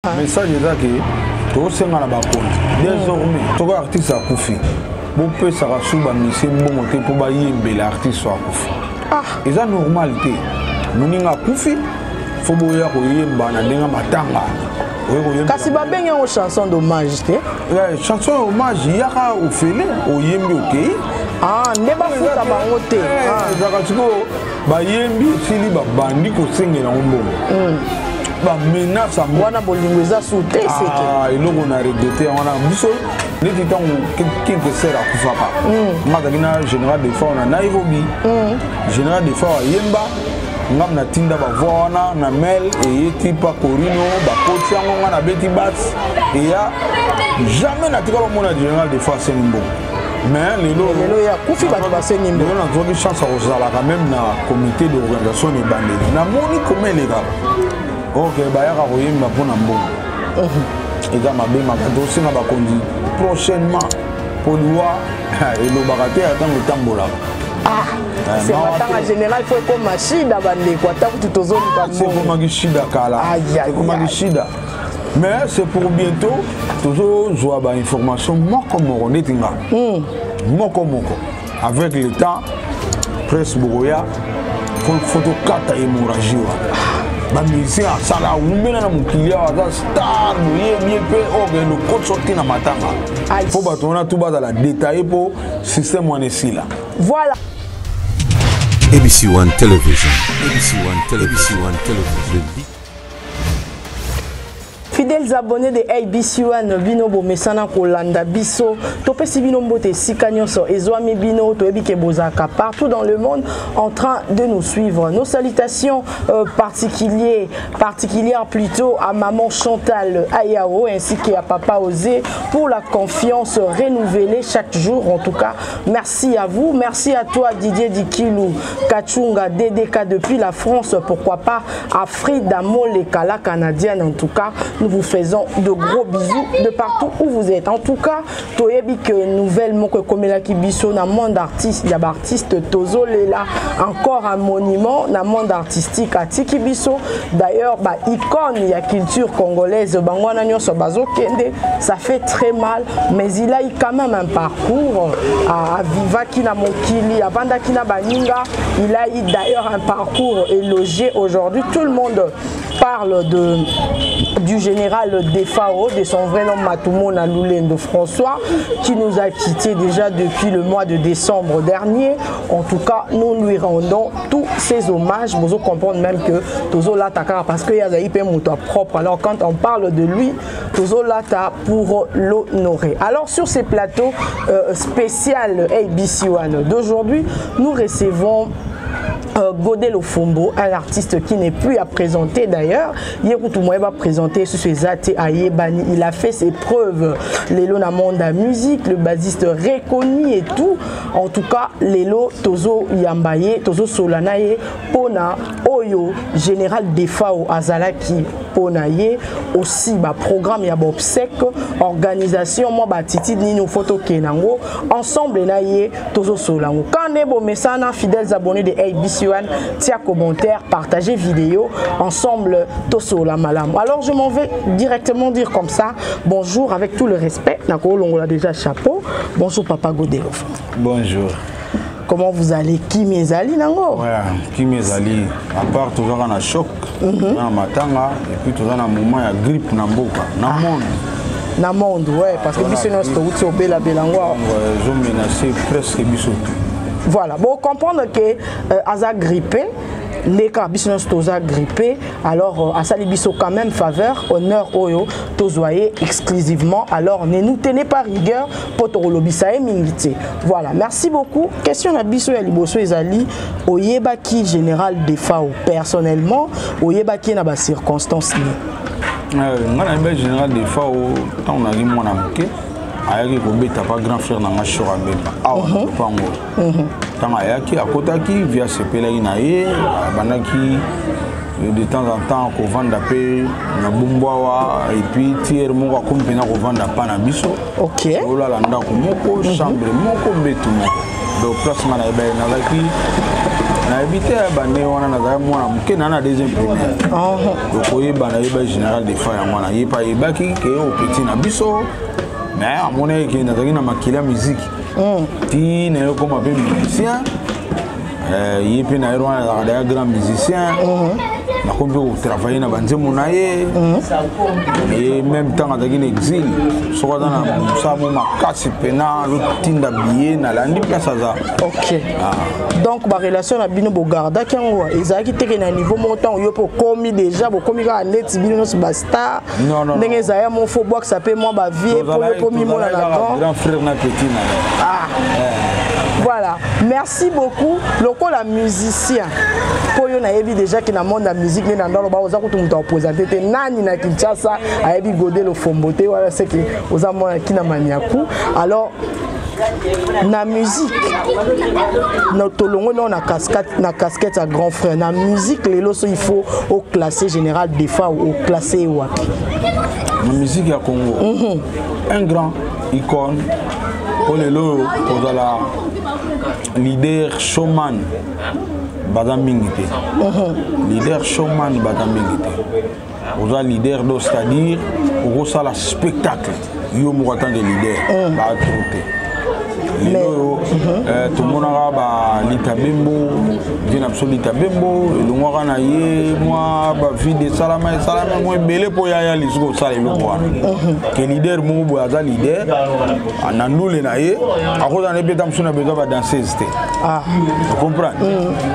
Message est là que tout ce qu'on a désormais, tout artiste a koufi. Vous pouvez savoir si vous avez un pour bailler l'artiste soit koufi. Et ça normalité. Nous n'avons pas koufi. Il faut que vous ayez un matanga. Kasi ba benga une chanson d'hommage té. Chanson d'hommage, il y a au félé, au yembi ok. Ah, ne ba futa bango té. Zakatiko ba yembi sili ba bandi ko sengela ngombo. Ba menace am wana bolingo eza souté c'est que. Ah, eloko na regretter wana biso neti tango quelque sera kufaka. Ngata kina général de fois na Nairobi. Général de fois yemba ngam na tinda ba voana na mel et yeti pa corino ba kotiango ngana beti bats et ya jamais na tika ba mona général de fois c'est nimbo. Mais lelo ya kufi ba c'est nimbo. On a trouvé chance à osala quand même na comité d'organisation de bandeli. Na moni comme les gars. Ok, bayaka koyemba pona mbongo. Eza mabe makato singa bakondi prochainement pour loi et le baraté attend le tambola. Ah, c'est pas général faut comme machida bande quoi tant que tout ozoni ba c'est comme machida kala. C'est comme machida. Mais c'est pour bientôt toujours joie ba information moko moko netinga. Moko moko avec le temps presse boya photo kata hémorragie wa. Ba musicien sala umbena na mukilia wa star bien pe le code sorti na matanga. Faut batona tout bas la détailler pour système on est là. Voilà. ABC One Television. ABC One Television. Fidèles abonnés de ABC One, bino bo mesana kolanda biso, topesi bino mbote sika nyonso ezwami bino toyebi bozaka partout dans le monde en train de nous suivre. Nos salutations particulières plutôt à maman Chantal Ayao ainsi qu'à papa Osé pour la confiance renouvelée chaque jour. En tout cas, merci à vous, merci à toi Didier Dikilou, Kachunga, DDK depuis la France, pourquoi pas à Frida Molekala canadienne. En tout cas, nous vous faisons de gros bisous de partout où vous êtes. En tout cas, toyebi que nouvelle moko komela ki biso na monde artiste, il y a artiste Tozo Lela, encore un monument na monde artistique atiki biso. D'ailleurs, ba icône ya culture congolaise bangwana nyonso bazo kende, ça fait très mal, mais il a eu quand même un parcours à viva ki na mokili, à banda ki na baninga, il a eu d'ailleurs un parcours élogié aujourd'hui. Tout le monde parle du général Defao, de son vrai nom Matoumo Naloulendo François, qui nous a quittés déjà depuis le mois de décembre dernier. En tout cas, nous lui rendons tous ces hommages. Vous comprenez même que Tozo Lata, parce qu'il y a des propre. Alors quand on parle de lui, Tozo Lata pour l'honorer. Alors sur ces plateaux spéciaux ABC One d'aujourd'hui, nous recevons Godel Ofombo, un artiste qui n'est plus à présenter d'ailleurs. Il va présenter sur ses athées à Yebani. Il a fait ses preuves. Lelo na monde à musique, le bassiste reconnu et tout. En tout cas, Lelo Tozo Yambaye, Tozo Solanaye, Pona, Oyo, Général Defao Azalaki, Ponaye, aussi programme Yabobsek, organisation, moi Titi Nino Photo Kenango, ensemble Naye, Tozo Solango. Quand Nebo Messana, fidèles abonnés de ABC One, tiens commentaire, partagez vidéo, ensemble Toso la malam. Alors je m'en vais directement dire comme ça, bonjour avec tout le respect, on a déjà chapeau, bonjour Papa Godel. Bonjour. Comment vous allez? Qui mes alliés nango? Ouais, qui mes alliés? À part toujours on a choc, on matanga et puis toujours on a moment il y a grippe na mboka, na monde. Na monde, ouais, parce que biso no sto au bela belangwa. Je menacé presque biso. Voilà, bon, comprendre que Aza grippé, les cas business toza grippé, alors à Salibiso quand même faveur, honneur oyo, tozoyer exclusivement, alors ne nous tenez pas rigueur pour Torolobisa et Mingité. Voilà, merci beaucoup. Question à Biso et Liboso Ezali, Oyeba qui général Defao personnellement, Oyeba qui n'a pas circonstance ni. Moi, le général Defao, tant on a dit mon amké. Ayaki kobeta pas grand frère na machoro abeba awa pango tant ayaki akotaki via sepelaki na ye bandaki de temps en temps ko vanda pe na bumbwawa et puis tiers moko akompena ko vanda pa na biso. OK ola landa ko moko chambre moko betu moko donc place mana eba na laki na évité bande wana na za mwana muke na deuxième primaire donc oyeba na yeba général des fois ya mwana yepa yebaki ke au petit na biso mais à mon avis na zaki na makila musique ti na yo comme un musicien yepi na ero na grand musicien na kombi travailler na banzemo na ye et même temps dans un exil soit dans la samo makasi pena lutinda billet na landi place ça. OK. Donc ma relation na bino bo garda kango ezaki teke na niveau montant yo po komi déjà bo komi ka net bino so basta ndenge zaya mon faux box ça peut moi ba vie pour yo komi mon na grand frère na petit na. Voilà, merci beaucoup. Loko la musicien. Pour yo na yebi déjà que na monde la musique ni na ndolo ba oza ko tumuta opposante te nani na Kinshasa a yebi godé le fomboté voilà c'est que oza mona kina maniaku. Alors na musique notre longo na casquette à grand frère na musique les loso il faut au classé général des fois au classé wapi. La musique à Congo. Un grand icône pour les lots pour la leader showman badam mingité leader showman badam mingité oza leader do c'est-à-dire au ça la spectacle yo mo attend de leader ba trouter lelo tout le monde a ba litabembo vient absolument litabembo le ngora na ye moi ba vie de salama moi belé pour ya lisuko sala lo kwa que leader mo bo aza leader anandule na ye akoza na beta msuna bezo ba danseuse te tu comprends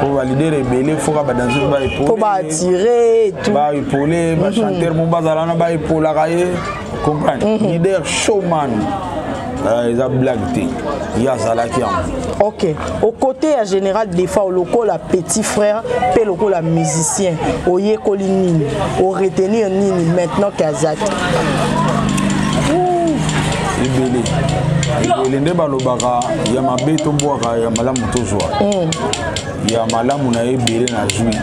pour ba leader belé faut ba danseuse ba épauler pour ba tirer tout ba épauler ba chanteur mo bazala na ba épauler ka ye comprends leader showman ils ont blagué. Il y a Zalaki. Ok. Au côté à général des fois, au local, la petit frère, puis local, la musicien, au yékoli nini, au retenir nini, maintenant Kazat. Il y a balobaka, il y a ma bête au bois, il y a malamu tozoa. Il y a malamu na ebele na joui.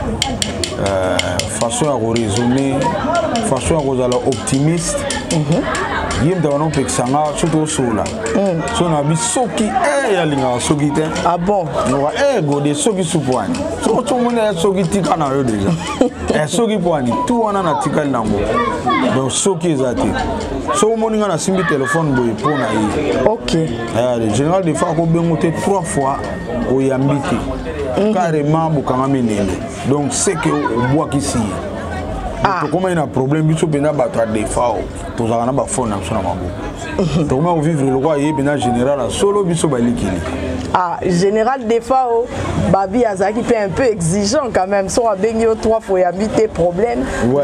Façon à raisonner, façon à causer optimiste. Yem da non pexanga surtout sola. So na bi soki ya linga soki te. Ah bon? No go de soki supwani. So to mona soki tika na yo déjà. Soki poani tu wana na tika nango. Donc soki ezati. So moninga na simbi téléphone boy pona yi. OK. Le général de fois ko bengote 3 fois o yambiti. Carrément bukanga menele. Donc c'est que au bois qui si. Comment il y a un problème, il y a des fois, tous les gens font un peu. Donc, vivre le roi et le général solo, il y général des fois, Babi Azaki est un peu exigeant quand même. Si on a 3 fois habité problème, il y a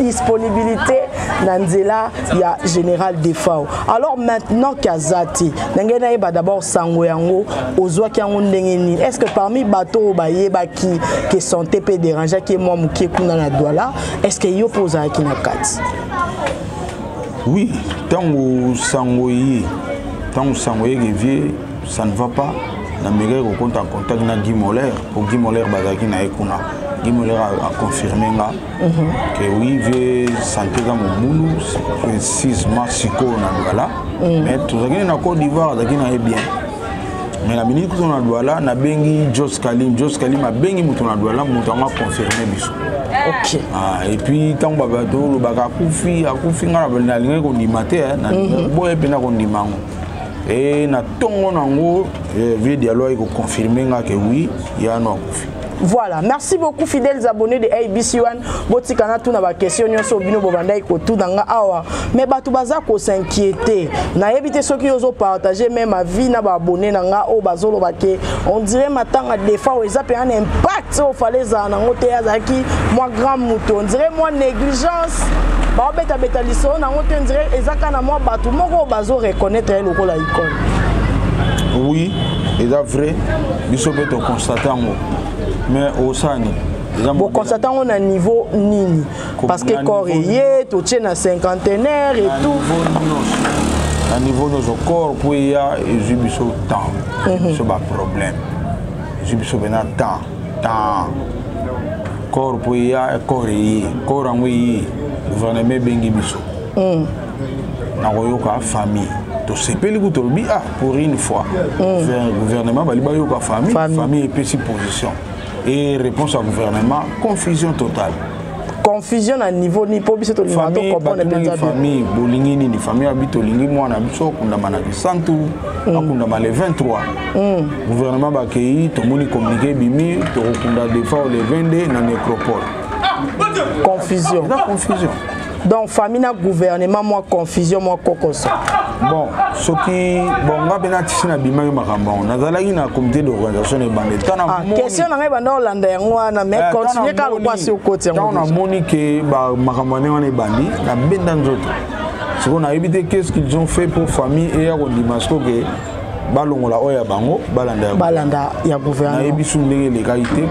disponibilité. Il y a général des fois. Alors maintenant, Kazati, d'abord Sangoyango, est-ce que parmi les bateaux qui sont TP dérangés, qui est moi qui est dans douala, est-ce qu'il y a opposé à Kinakat? Oui, tant que Sangoye vieux, ça ne va pas. La mairie est en contact avec Guy Moller. Pour Guy Moller, Guy Moller a confirmé que oui, vieux santé dans mon boulot, précisément Siko na douala. Mais tout ça qui est en Côte d'Ivoire, ça qui est bien. Mais la minute que on a douala, na bengi Jos Kalim a bengi mouton na douala, mouton a confirmé biso. OK. Et puis tant babato le baka kufi ngara na linga ko ndimate na boye pena ko ndimango. Et na tongo nango vieux dialogue ko confirmer que oui, il y a no kufi. Voilà, merci beaucoup fidèles abonnés de ABC1. Botikana tout na ba question nyonso bino bobandai ko tout danga awa. Mais batu baza ko s'inquiéter. Na éviter ceux qui osent partager même ma vie na ba abonné nanga o bazolo bake. On dirait matanga des fois ils ont un impact au fallait za na ngote azaki moi grand mouton. On dirait moi négligence. Ba beta liso na ngote on dirait ezaka na moi batu moko bazo reconnaître le rôle la icône. Oui, c'est vrai. Biso beto constater mais au sani bon constatant on a niveau nini parce que corps est tout tient à cinquantenaire et tout à niveau de nos corps pour y a jubiso temps c'est pas problème jubiso bena temps corps pour y a corps en oui gouvernement bengi biso na koyoka famille to sepeli ku to bi pour une fois gouvernement bali ba yo ka famille et puis position et réponse au gouvernement confusion totale. Confusion à niveau ni pour biso to limato comprendre penza famille bolingi ni famille habito lingi mwana biso kunda manaki santu akunda male 23 gouvernement ba kei to moni communiquer bimi to kunda defa le 22 na nécropole confusion donc famille na gouvernement moi confusion moi kokoso bon ce qui bon nga bena tisina bima yo makambo nazalaki na comité d'organisation et bande tana question na ngai banda olanda yango wana mais continuer ka kwa si okoti yango on a moni que ba makambo ne wana bandi na benda nzoto ce qu'on a évité qu'est-ce qu'ils ont fait pour famille et ya kondimasko que balongola oya bango balanda ya gouvernement na ebisu ndenge les qualités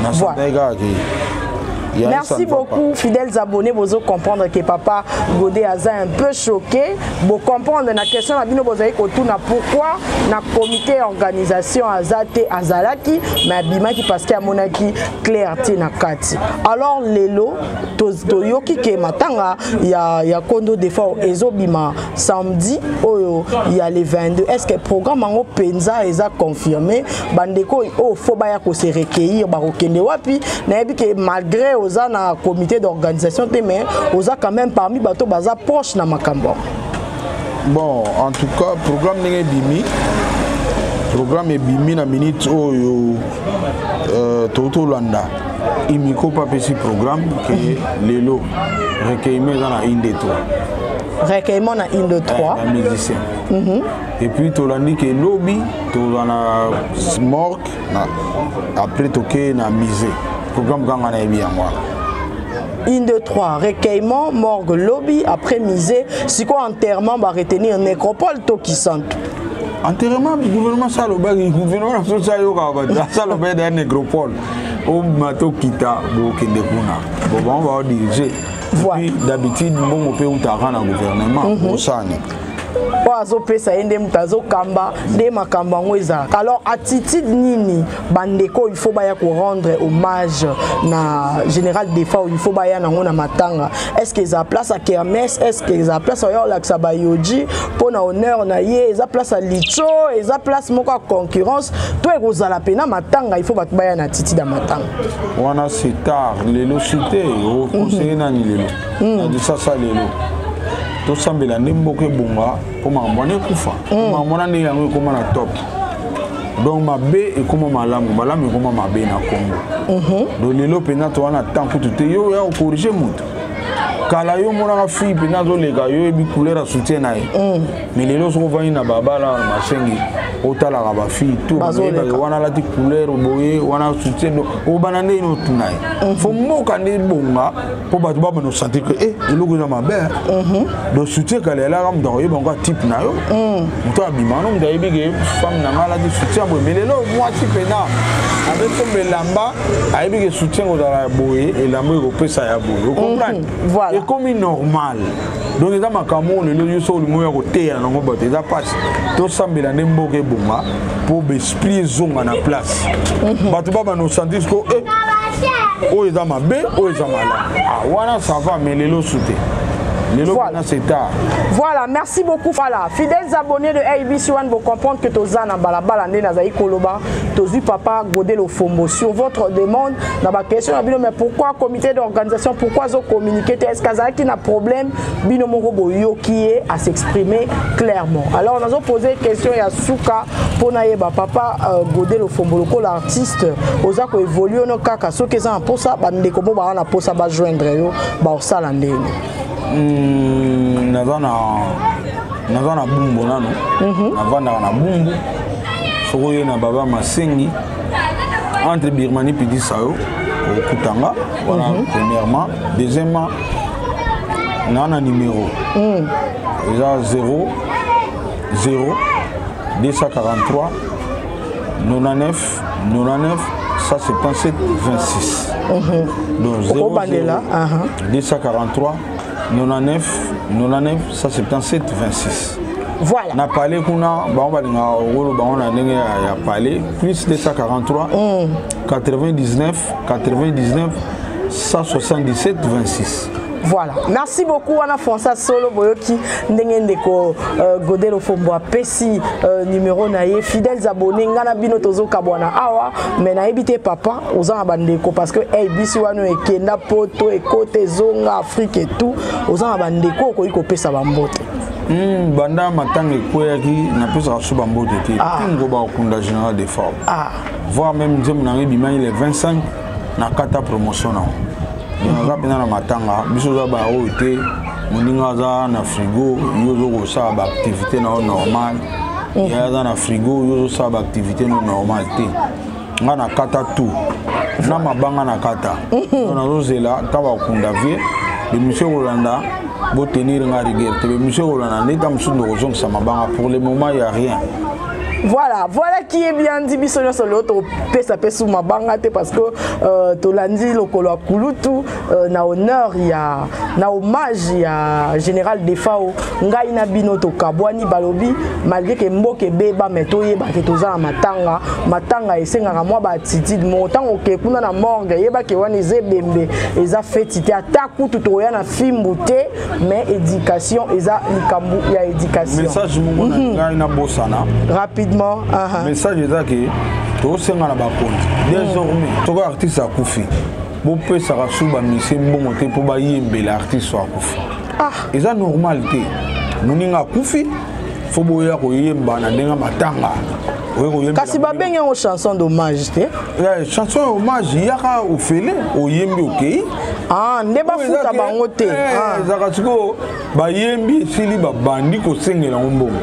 na santaika ke. Merci beaucoup, fidèles abonnés. Vous comprendre que Papa Godé a un peu choqué. Vous comprendre la question pourquoi na comité organisation Azate Azalaki, mais Abimaki parce qu'il y a monaki clarté na kati. Alors lelo toyoki ke matanga il y a kondo des fois ezobima samedi il y a les 22. Est-ce que le programme en penza est confirmé? Bandeko faut baya ko se recueillir ba okende wapi na bi que malgré aux na comité d'organisation mais aux a quand même parmi bateau baza proche na makambo. Bon, en tout cas, programme n'est bimi na minute oyo Toto Landa. Il me pas petit programme que lelo recueillement dans la 1 2 3. Recueillement na 1 2 3 la musicien. Et puis to landi que lobby to na morgue après toquer na misé. Programme quand on a bien moi. 1 2 3 recueillement morgue lobby après misé si quoi enterrement va retenir nécropole to qui sent enterrement gouvernement ça le bag gouvernement ça yo ka ça le bag de nécropole au mato kita bo kende kuna bon on va diriger puis d'habitude bon on peut ou ta rendre gouvernement au sani oazo pesa ende mutazo kamba de makamba ngweza. Alors attitude nini bandeko il faut baya ko rendre hommage na général des fois il faut baya na ngona matanga. Est-ce que ça place à kermesse, est-ce que ça place à la sabayoji pour na honneur na ye, ça place à licho, et ça place moko concurrence to ekozala pena matanga il faut baya na attitude da matanga. Wana c'est tard lelo cité au conseiller na ni lelo. Na ça lelo. To sambela ndemboke bunga pour m'amboner kufa m'amona ne yango ko na top donc mabe et comment malamu malamu ko mabe na Congo donc lelo pena to wana temps pour tout yo ya corriger mutu kala yo mona fi pena zo lega yo e bi couleur a soutien na mais lelo so va ina baba la masengi otala ka ba fi tout wana la ti couleur boye wana soutien o banane no tunai fo mo kande bonga po ba ba no sentir que eloko za mabe donc soutien kala la ram do yeba nga type na yo to abima no ndaye bige femme na mala di soutien bo mais lelo moi ti pena avec comme lamba ayebi que soutien o da boye et lamba ko pesa ya boye vous comprenez voilà et comme normal donc les makambo le yo so le moya ko teya na ngo bote za passe to sambela ndemboke bunga pour esprit zonga na place batu baba no sentir ko o eza mabe o eza mala wana ça va mais lelo soute voilà. Voilà, merci beaucoup. Voilà, fidèles abonnés de ABC One, vous comprenez que Tozan a balabala Nazaï Koloba, Tozu Papa Godé le Fombo. Sur votre demande, dans ma question, mais pourquoi comité d'organisation, pourquoi ils ont communiqué, est-ce qu'il y a un problème, Binomoro qui est à s'exprimer clairement. Alors, on a posé une question à Souka pour Naïba Papa Godé le Fombo, l'artiste, aux a évolué au Kaka, ceux qui ont pour ça, Bandekobo, Barana pour ça, joindre, Barsalandé. Nazana bumbu nano navanda na bumbu sokoye na baba masengi entre Birmanie puis Sao au Kutanga voilà premièrement deuxièmement nana numéro déjà 0 243 99 177 26 donc 0 243 99 177 26. Voilà. Na parlé kuna ya parlé plus 243 99 177 26. Voilà. Merci beaucoup Anna François Solo Boyoki Ndeko Godelo Fombo Pesi numéro naie fidèles abonnés ngana bino tozo kabwana awa mais na ebité papa ozanga bandeko parce que ABC wano ekenda poto ekote zonga Afrique et tout ozanga bandeko ko ikopesa bambote. Banda matanga ekweyaki na pesa suba mbote te tingo ba okunda général des femmes. Voir même nzemu na bimani le 25 na kata promotion na. Nga pena na matanga biso za ba ote moninga za na frigo yozo ko sa ba activité na normal ya za na frigo yozo sa ba activité na normal te nga na kata tout na mabanga na kata na rozela ta ba kunda vie de monsieur Rolanda bo tenir nga rigueur te monsieur Rolanda neta msundo ko zonga sa mabanga pour le moment il y a rien. Voilà qui est bien dit biso sur l'autre pesa pesu mabanga te parce que tolandi lokolo akulutu na honneur ya na hommage ya général Defao ngai na bino to kabwani balobi malgré que mboke beba metoye ba ke toza matanga esengaka mwa ba attitude montango ke kuna na morgue yeba ke wana ezebembe eza fetité ataku tutoya na fimbu te mais éducation eza likambu ya éducation message mo ngai na bosana rapide message est que tout ce qu'on a désormais tout artiste a koufi bon peut ça rasuba mais c'est bon monter pour bailler l'artiste soit koufi et ça normalité nous n'inga koufi faut boya ko yemba na denga matanga kasi ba benga en chanson d'hommage te chanson hommage yaka au fele au yembi OK ne ba futa bango te zakatiko ba yembi sili ba bandi ko sengela mbongo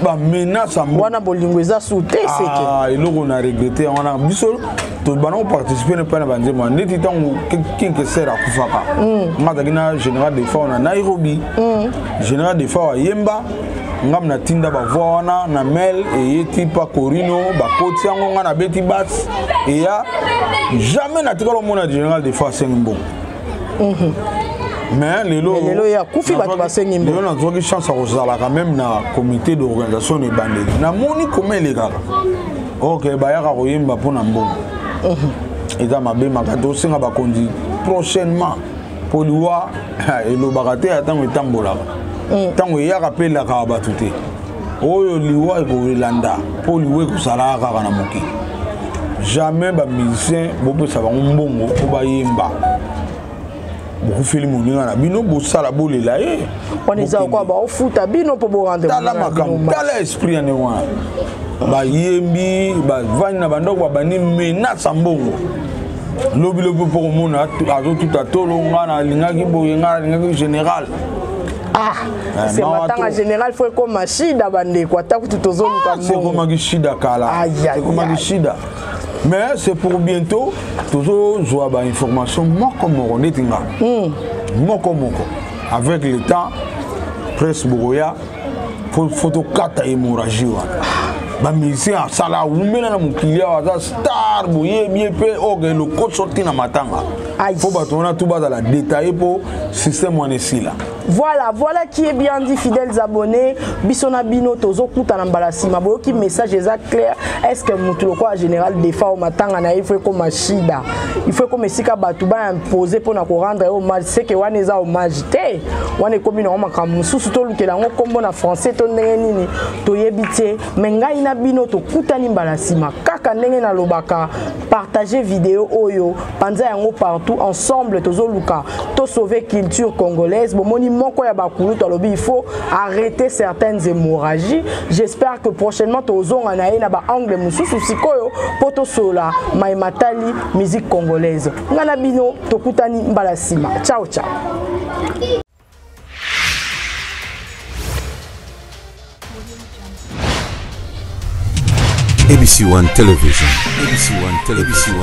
ba menace wana bolingo eza souté seke eloko na regretter wana biso to bana participer ne pas na banzema neti tango kinke sera kufaka ngata kina général de Fao na Nairobi général de Fao yemba ngam na tinda ba voix wana na mail et yeti pa Corino ba koti yango ngana beti bass et ya jamais na tikalo mona général de Fao sengbo mais lelo ya kufi bato basengi mbo lelo na zoki chance à rozala quand même na comité d'organisation de bandeli na moni comment les gars OK ba yaka koyemba pona mbongo eza mabe makato singa ba kondi prochainement poliwa elo bakate atango etambola tango yaka pela ka batute oyo liwa ko landa poliwe ko sala ka na moki jamais ba musicien bopo sa ba mbongo ko ba yemba beaucoup film moninga na bino bosala bolela on eza kwa ba ofuta bino po bo rendre tala makam tala esprit ane wana ba yembi ba vani na bandoko ba bani menace mbongo lobi lobi pour mona azo tout atolo ngana lingaki boye ngana lingaki général c'est matanga général faut comme machida bande kwa taku tutozoluka c'est comme gishida kala c'est comme gishida mais c'est pour bientôt toujours jouer ba information moko moko netinga moko avec le temps presse boya photo kata hémorragie ba musicien sala umena na mukilia wa star boye bien pe oge le coach sorti na matanga faut batona tout bas dans la détailler pour système wanesi là. Voilà qui est bien dit, fidèles abonnés. Bisona bino tozo kuta na mbalasima boyoki message exact clair. Est-ce que mutuloko a général Defao matanga na il faut comme machida. Il faut comme sika batuba imposer pour na ko rendre hommage. C'est que wana eza hommage te. Wana komi na makambo susu to lukela ngo kombo na français to ndenge nini to yebite. Mengai na bino to kuta ni mbalasima. Kaka ndenge na lobaka partager vidéo oyo panza yango partout ensemble tozo luka to sauver culture congolaise. Bomoni moko ya bakulu tolobi il faut arrêter certaines hémorragies. J'espère que prochainement tozonga na na ba angle mususu sikoyo poto sola maimatali musique congolaise. Ngana bino tokutani mbalasima. Ciao ciao. ABC One Television. ABC One Television.